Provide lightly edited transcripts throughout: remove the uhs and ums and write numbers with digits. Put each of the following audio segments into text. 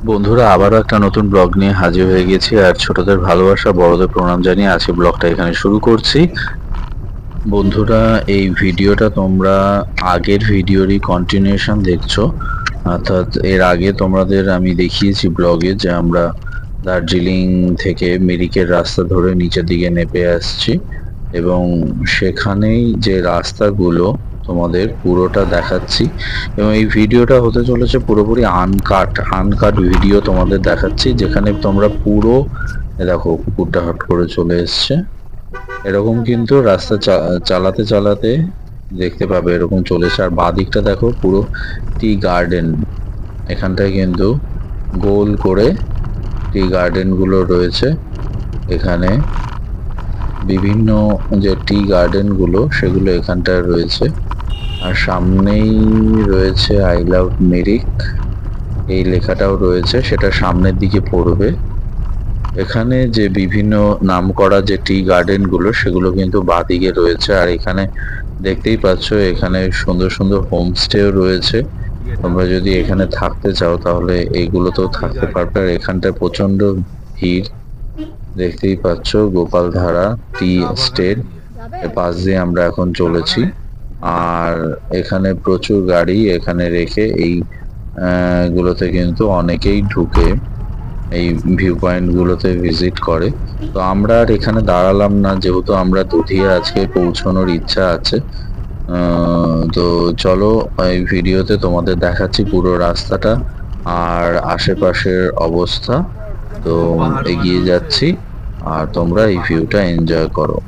বন্ধুরা, আবারও একটা নতুন ব্লগ নিয়ে হাজির হয়ে গেছি। আর ছোটদের ভালোবাসা, বড়দের প্রণাম জানিয়ে আজকে ব্লগটা এখানে শুরু করছি। বন্ধুরা, এই ভিডিওটা তোমরা আগের ভিডিওরই কন্টিনিউশন দেখছো। অর্থাৎ এর আগে তোমাদের আমি দেখিয়েছি ব্লগে যে আমরা দার্জিলিং থেকে মিরিকের রাস্তা ধরে নিচের দিকে নেমে আসছি, এবং সেখানেই যে রাস্তাগুলো তোমাদের পুরোটা দেখাচ্ছি। এবং এই ভিডিওটা হতে চলেছে পুরোপুরি আনকাট ভিডিও তোমাদের দেখাচ্ছি, যেখানে তোমরা পুরো দেখো কুকুরটা হট করে চলে এসছে। এরকম কিন্তু রাস্তা চালাতে চালাতে দেখতে পাবে এরকম চলেছে। আর বাদিকটা দেখো পুরো টি গার্ডেন। এখানটায় কিন্তু গোল করে টি গার্ডেন গুলো রয়েছে। এখানে বিভিন্ন যে টি গার্ডেন গুলো সেগুলো এখানটায় রয়েছে। আর সামনেই রয়েছে আই লাভ মিরিক, এই লেখাটাও রয়েছে, সেটা সামনের দিকে পড়বে। এখানে যে বিভিন্ন নামকরা যে টি গার্ডেন গুলো সেগুলো কিন্তু বাঁদিকে রয়েছে। আর এখানে দেখতেই পাচ্ছ এখানে সুন্দর সুন্দর হোমস্টেও রয়েছে। তোমরা যদি এখানে থাকতে চাও তাহলে এইগুলোতেও থাকতে পারবে। আর এখানটায় প্রচন্ড ভিড়, দেখতেই পাচ্ছ গোপালধারা টি এস্টেট এর পাশ দিয়ে আমরা এখন চলেছি। আর এখানে প্রচুর গাড়ি এখানে রেখে এই গুলোতে কিন্তু অনেকেই ঢুকে এই ভিউ পয়েন্ট গুলোতে ভিজিট করে। তো আমরা আর এখানে দাঁড়ালাম না, যেহেতু আমরা দুধিয়া আজকে পৌঁছানোর ইচ্ছা আছে। তো চলো এই ভিডিওতে তোমাদের দেখাচ্ছি পুরো রাস্তাটা আর আশেপাশের অবস্থা। তো এগিয়ে যাচ্ছি আর তোমরা এই ভিউটা এনজয় করো।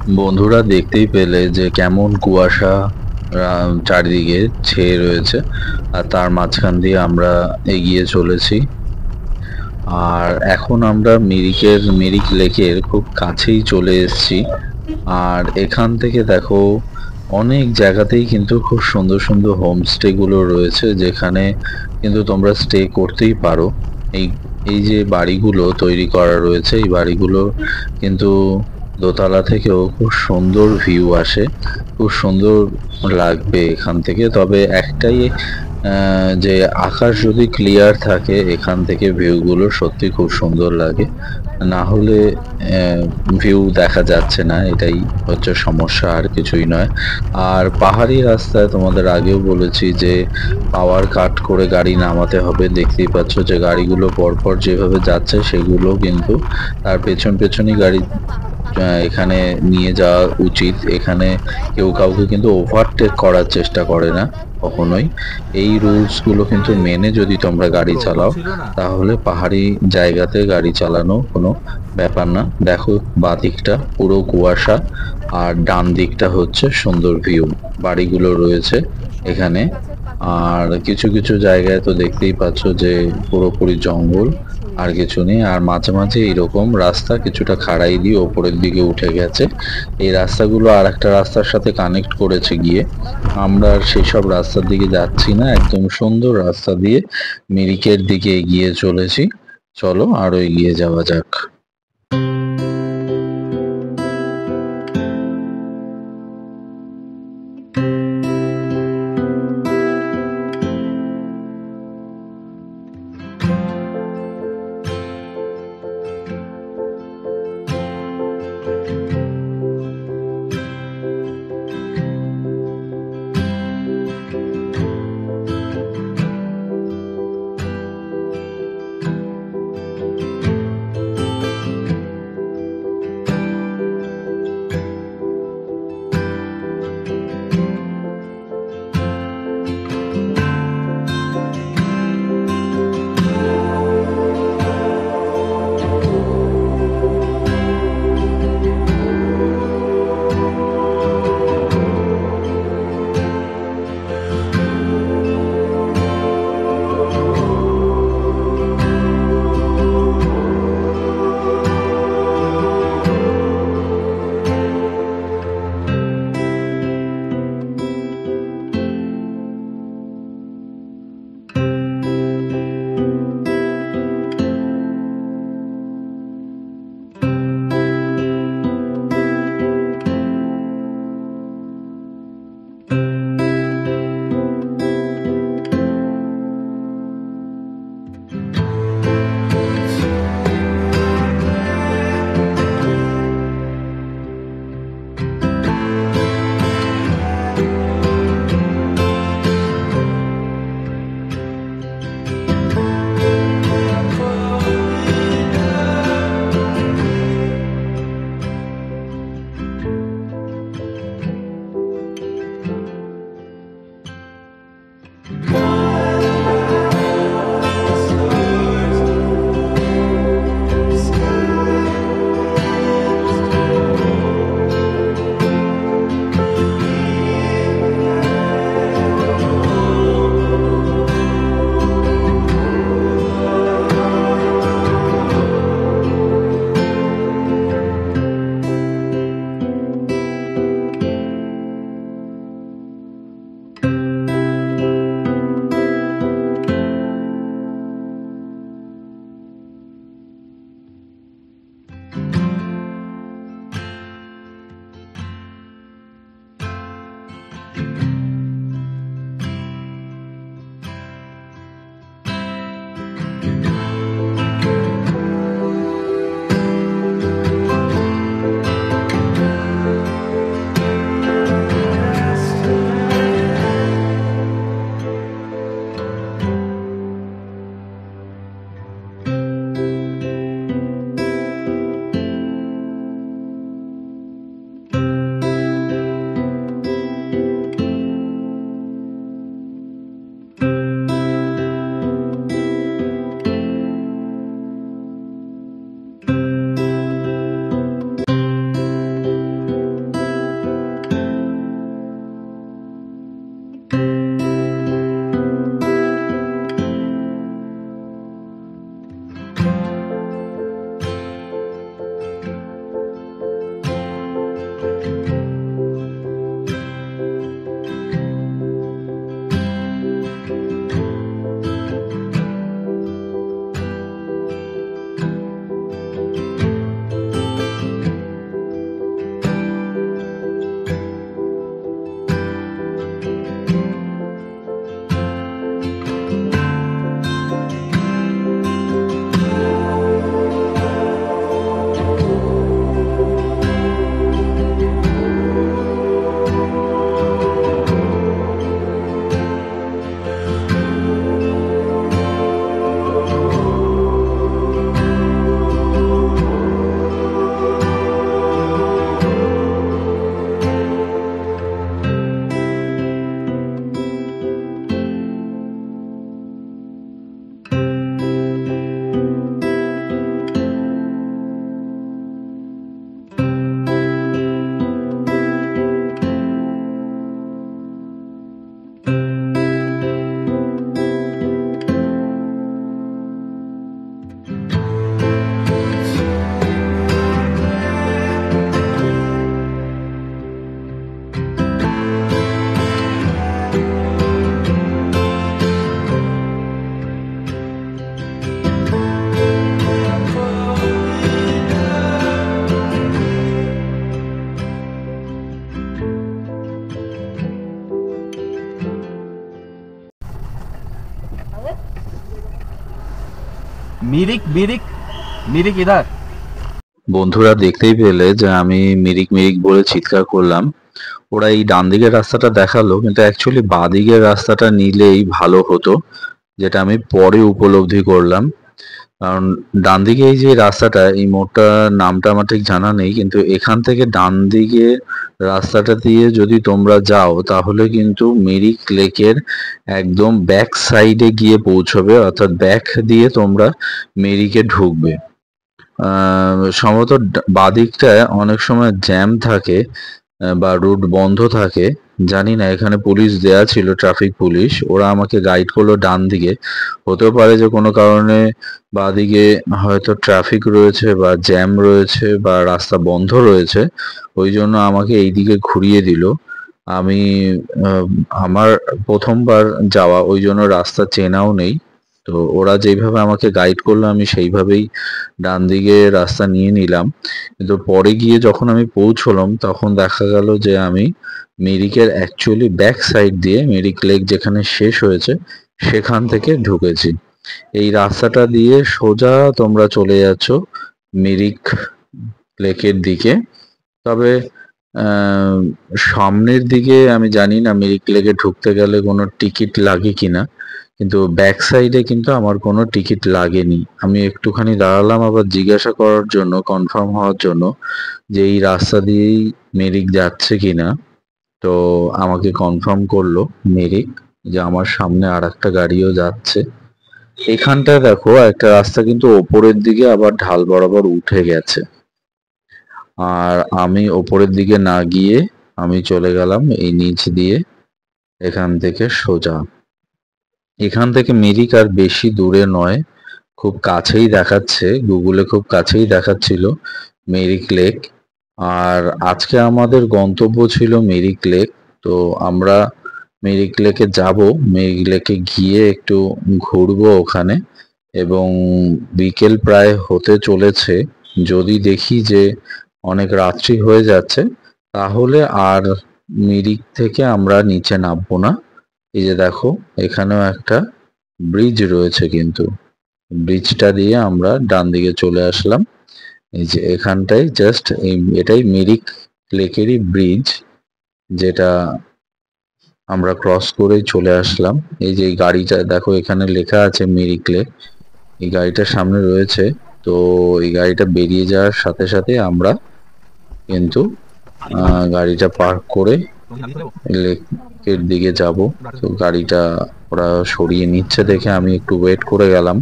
বন্ধুরা দেখতেই পেলে যে কেমন কুয়াশা চারিদিকে ছেয়ে রয়েছে, আর তার মাঝখান দিয়ে আমরা এগিয়ে চলেছি। আর এখন আমরা মিরিক লেকের খুব কাছেই চলে এসেছি। আর এখান থেকে দেখো অনেক জায়গাতেই কিন্তু খুব সুন্দর সুন্দর হোমস্টে গুলো রয়েছে, যেখানে কিন্তু তোমরা স্টে করতেই পারো। এই এই যে বাড়িগুলো তৈরি করা রয়েছে, এই বাড়িগুলো কিন্তু দোতলা থেকেও খুব সুন্দর ভিউ আসে, খুব সুন্দর লাগবে এখান থেকে। তবে একটাই যে আকাশ যদি ক্লিয়ার থাকে এখান থেকে ভিউগুলো সত্যি খুব সুন্দর লাগে, না হলে ভিউ দেখা যাচ্ছে না, এটাই হচ্ছে সমস্যা, আর কিছুই নয়। আর পাহাড়ি রাস্তায় তোমাদের আগেও বলেছি যে পাওয়ার কাট করে গাড়ি নামাতে হবে। দেখতেই পাচ্ছ যে গাড়িগুলো পরপর যেভাবে যাচ্ছে সেগুলো কিন্তু তার পেছনই গাড়ি এখানে নিয়ে যাওয়া উচিত। এখানে কেউ কাউকে কিন্তু ওভারটেক করার চেষ্টা করে না কখনোই। এই রুলস গুলো কিন্তু মেনে যদি তোমরা গাড়ি চালাও তাহলে পাহাড়ি জায়গাতে গাড়ি চালানো কোনো ব্যাপার না। দেখো বাঁদিকটা পুরো কুয়াশা, আর ডান দিকটা হচ্ছে সুন্দর ভিউ, বাড়িগুলো রয়েছে এখানে। আর কিছু কিছু জায়গায় তো দেখতেই পাচ্ছ যে পুরোপুরি জঙ্গল, আর কিছু নেই। আর মাঝে মাঝে এইরকম রাস্তা কিছুটা খাড়াই দিয়ে ওপরের দিকে উঠে গেছে। এই রাস্তাগুলো আর একটা রাস্তার সাথে কানেক্ট করেছে গিয়ে। আমরা আর সেই সব রাস্তার দিকে যাচ্ছি না, একদম সুন্দর রাস্তা দিয়ে মিরিকের দিকে এগিয়ে চলেছি। চলো আরো এগিয়ে যাওয়া যাক। मिरिक मिरिक मिरिक इधर। বন্ধুরা দেখতেই পেলে যে আমি মিরিক মিরিক বলে চিৎকার করলাম। ওরা এই ডান দিকের রাস্তাটা দেখালো, কিন্তু অ্যাকচুয়ালি বাঁ দিকের রাস্তাটা নিলেই ভালো হতো, যেটা আমি পরে উপলব্ধি করলাম। কারণ ডান দিকে এই যে রাস্তাটা, এই মোড়টার নামটা আমার ঠিক জানা নেই, কিন্তু এখান থেকে ডান দিকে রাস্তাটা দিয়ে যদি তোমরা যাও তাহলে কিন্তু মিরিক লেকের একদম ব্যাক সাইডে গিয়ে পৌঁছবে, অর্থাৎ ব্যাক দিয়ে তোমরা মিরিকে ঢুকবে। সম্ভবত বাদিকটায় অনেক সময় জ্যাম থাকে বা রুট বন্ধ থাকে, জানি না। এখানে পুলিশ দেয়া ছিল, ট্রাফিক পুলিশ, ওরা আমাকে গাইড করলো ডান দিকে। হতেও পারে যে কোনো কারণে বাদিকে হয়তো ট্রাফিক রয়েছে বা জ্যাম রয়েছে বা রাস্তা বন্ধ রয়েছে, ওই জন্য আমাকে এই দিকে ঘুরিয়ে দিল। আমি আমার প্রথমবার যাওয়া, ওই জন্য রাস্তা চেনাও নেই। তো ওরা যেইভাবে আমাকে গাইড করলো আমি সেইভাবেই ডান দিকে রাস্তা নিয়ে নিলাম। কিন্তু পরে গিয়ে যখন আমি পৌঁছলাম তখন দেখা গেল যে আমি মিরিকের অ্যাকচুয়ালি ব্যাক সাইড দিয়ে, মিরিক লেক যেখানে শেষ হয়েছে সেখান থেকে ঢুকেছি। এই রাস্তাটা দিয়ে সোজা তোমরা চলে যাচ্ছ মিরিক লেকের দিকে। তবে সামনের দিকে আমি জানি না মিরিক লেকে ঢুকতে গেলে কোনো টিকিট লাগে কিনা, কিন্তু ব্যাক সাইডে কিন্তু আমার কোনো টিকিট লাগেনি। আমি একটুখানি দাঁড়ালাম আবার জিজ্ঞাসা করার জন্য, কনফার্ম হওয়ার জন্য যে এই রাস্তা দিয়েই মিরিক যাচ্ছে কিনা। তো আমাকে কনফার্ম করলো মিরিক, যে আমার সামনে আর একটা গাড়িও যাচ্ছে। এখানটায় দেখো একটা রাস্তা কিন্তু ওপরের দিকে আবার ঢাল বরাবর উঠে গেছে, আর আমি ওপরের দিকে না গিয়ে আমি চলে গেলাম এই নিচ দিয়ে, এখান থেকে সোজা। এখান থেকে মিরিক আর বেশি দূরে নয়, খুব কাছেই দেখাচ্ছে, গুগলে খুব কাছেই দেখাচ্ছিল মিরিক লেক। আর আজকে আমাদের গন্তব্য ছিল মিরিক লেক। তো আমরা মিরিক লেকে যাব, মিরিক লেকে গিয়ে একটু ঘুরবো ওখানে, এবং বিকেল প্রায় হতে চলেছে। যদি দেখি যে অনেক রাত্রি হয়ে যাচ্ছে তাহলে আর মিরিক থেকে আমরা নিচে নামবো না। এই যে দেখো এখানেও একটা ব্রিজ রয়েছে, কিন্তু ব্রিজটা দিয়ে আমরা ডান দিকে চলে আসলাম। এই যে এখানটাই জাস্ট এটাই মিরিক লেকেরই ব্রিজ, যেটা আমরা ক্রস করেই চলে আসলাম। এই যে এই গাড়িটা দেখো এখানে লেখা আছে মিরিক লেক, এই গাড়িটার সামনে রয়েছে। তো এই গাড়িটা বেরিয়ে যাওয়ার সাথে সাথে আমরা কিন্তু গাড়িটা পার্ক করে লেকের দিকে যাব। তো গাড়িটা ওরা সরিয়ে নিচ্ছে দেখে আমি একটু ওয়েট করে গেলাম,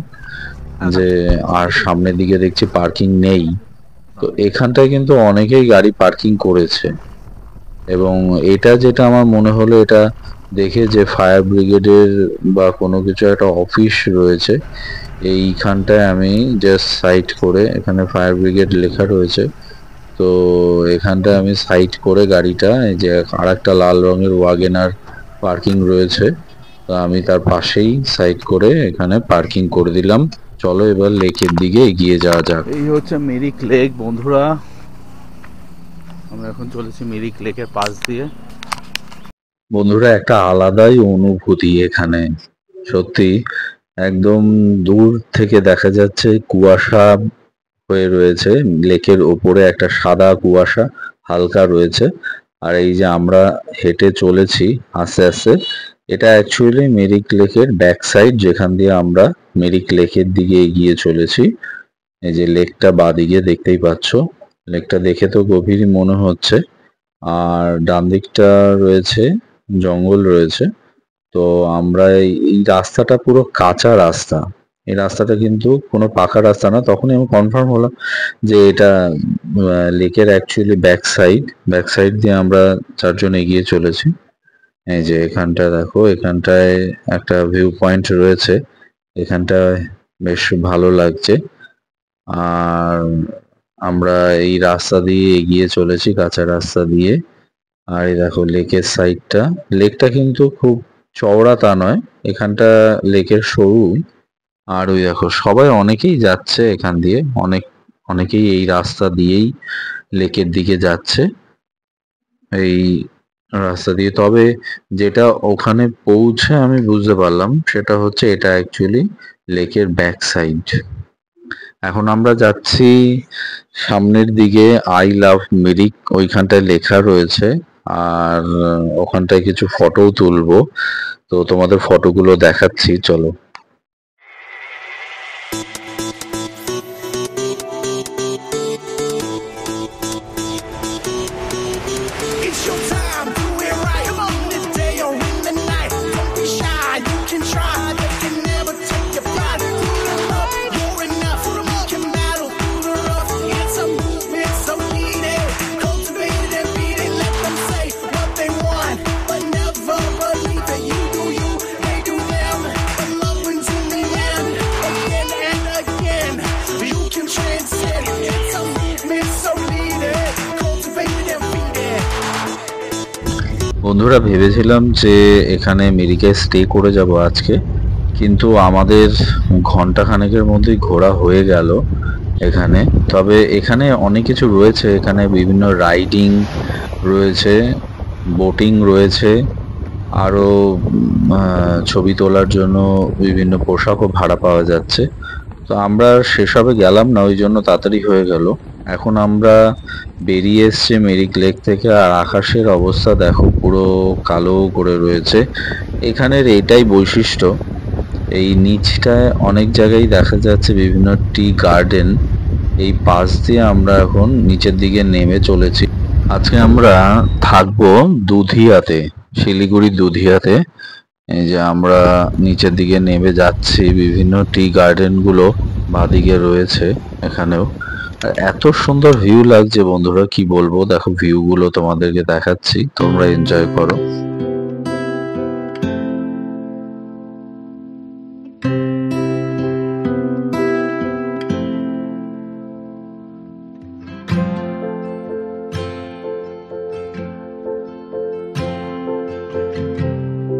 যে আর সামনের দিকে দেখছি পার্কিং নেই। তো এখানটায় কিন্তু অনেকেই গাড়ি পার্কিং করেছে, এবং এটা যেটা আমার মনে হলো এটা দেখে যে ফায়ার ব্রিগেডের বা কোনো কিছু একটা অফিস রয়েছে এইখানটায়। আমি জাস্ট সাইড করে, এখানে ফায়ার ব্রিগেড লেখা রয়েছে, তো এখানটায় আমি সাইড করে গাড়িটা, এই যে আর একটা লাল রঙের ওয়াগেনার পার্কিং রয়েছে, তো আমি তার পাশেই সাইড করে এখানে পার্কিং করে দিলাম। চলো এবার লেকের দিকে এগিয়ে যাওয়া যাক। এই হচ্ছে মিরিক লেক বন্ধুরা, আমরা এখন চলেছি মিরিক লেকের পাশ দিয়ে। বন্ধুরা একটা আলাদাই অনুভূতি এখানে, সত্যি একদম দূর থেকে দেখা যাচ্ছে কুয়াশা হয়ে রয়েছে, লেকের ওপরে একটা সাদা কুয়াশা হালকা রয়েছে। আর এই যে আমরা হেঁটে চলেছি আস্তে আস্তে, এটা অ্যাকচুয়ালি মিরিক লেকের ব্যাক সাইড, যেখান দিয়ে আমরা মিরিক লেকের দিকে এগিয়ে চলেছি। এই যে লেকটা বাদিকে দেখতেই পাচ্ছ, লেকটা দেখে তো গভীরই মনে হচ্ছে। আর ডান দিকটা রয়েছে জঙ্গল রয়েছে। তো আমরা এই রাস্তাটা পুরো কাঁচা রাস্তা, এই রাস্তাটা কিন্তু কোনো পাকা রাস্তা না। তখনই আমি কনফার্ম হলাম যে এটা লেকের অ্যাকচুয়ালি ব্যাক সাইড দিয়ে আমরা চারজন এগিয়ে চলেছি। এই যে এখানটা দেখো, এখানটায় একটা ভিউ পয়েন্ট রয়েছে, এখানটায় বেশ ভালো লাগছে। আর আমরা এই রাস্তা দিয়ে এগিয়ে চলেছি, কাঁচা রাস্তা দিয়ে। আর এই দেখো লেকের সাইডটা, লেকটা কিন্তু খুব চওড়া তা নয়, এখানটা লেকের সরু। আর ওই দেখো সবাই অনেকেই যাচ্ছে এখান দিয়ে, অনেকেই এই রাস্তা দিয়েই লেকের দিকে যাচ্ছে, এই রাস্তা দিয়ে। তবে যেটা ওখানে পৌঁছে আমি বুঝতে পারলাম সেটা হচ্ছে এটা অ্যাকচুয়ালি লেকের ব্যাক সাইড। এখন আমরা যাচ্ছি সামনের দিকে, আই লাভ মিরিক ওইখানটায় লেখা রয়েছে। আর ওখানটায় কিছু ফটোও তুলবো, তো তোমাদের ফটোগুলো দেখাচ্ছি, চলো। It's your time, do it right. Come on, in the day or in the night. Don't be shy, you can try. They can never take your pride. Put 'em up, you're enough. Put 'em up, can battle through the rough. It's a movement so needed. Cultivate it and feed it. Let them say what they want, but never believe that you do you, they do them. But love wins in the end, again and again. You can transcend. It's a movement so needed. Cultivate it and feed it. বন্ধুরা, ভেবেছিলাম যে এখানে মিরিকে stay করে যাব আজকে, কিন্তু আমাদের ঘন্টা খানেকের মধ্যেই ঘোরা হয়ে গেল এখানে। তবে এখানে অনেক কিছু রয়েছে, এখানে বিভিন্ন রাইডিং রয়েছে, বোটিং রয়েছে, আরও ছবি তোলার জন্য বিভিন্ন পোশাকও ভাড়া পাওয়া যাচ্ছে। তো আমরা সেসবে গেলাম না, ওই জন্য তাড়াতাড়ি হয়ে গেল। এখন আমরা বেরিয়ে এসছি মিরিক লেক থেকে, আর আকাশের অবস্থা দেখো, পুরো কালো করে রয়েছে। এখানের এটাই বৈশিষ্ট্য, এই নিচটায় অনেক জায়গায় দেখা যাচ্ছে বিভিন্ন টি গার্ডেন। এই পাশ দিয়ে আমরা এখন নিচের দিকে নেমে চলেছি। আজকে আমরা থাকবো দুধিয়াতে, শিলিগুড়ি দুধিয়াতে। এই যে আমরা নিচের দিকে নেমে যাচ্ছি, বিভিন্ন টি গার্ডেন গুলো বাদিকে রয়েছে এখানেও। আর এত সুন্দর ভিউ লাগছে বন্ধুরা, কি বলবো, দেখো ভিউ গুলো তোমাদেরকে দেখাচ্ছি, তোমরা এনজয় করো।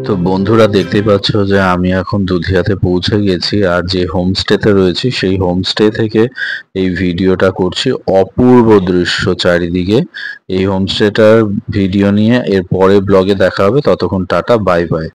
তো বন্ধুরা, দেখতেই পাচ্ছ যে আমি এখন দুধিয়াতে পৌঁছে গেছি, আর যে হোমস্টেতে রয়েছি সেই হোমস্টে থেকে এই ভিডিওটা করছি। অপূর্ব দৃশ্য চারিদিকে। এই হোমস্টেটার ভিডিও নিয়ে এর পরে ব্লগে দেখা হবে। ততক্ষণ টাটা, বাই বাই।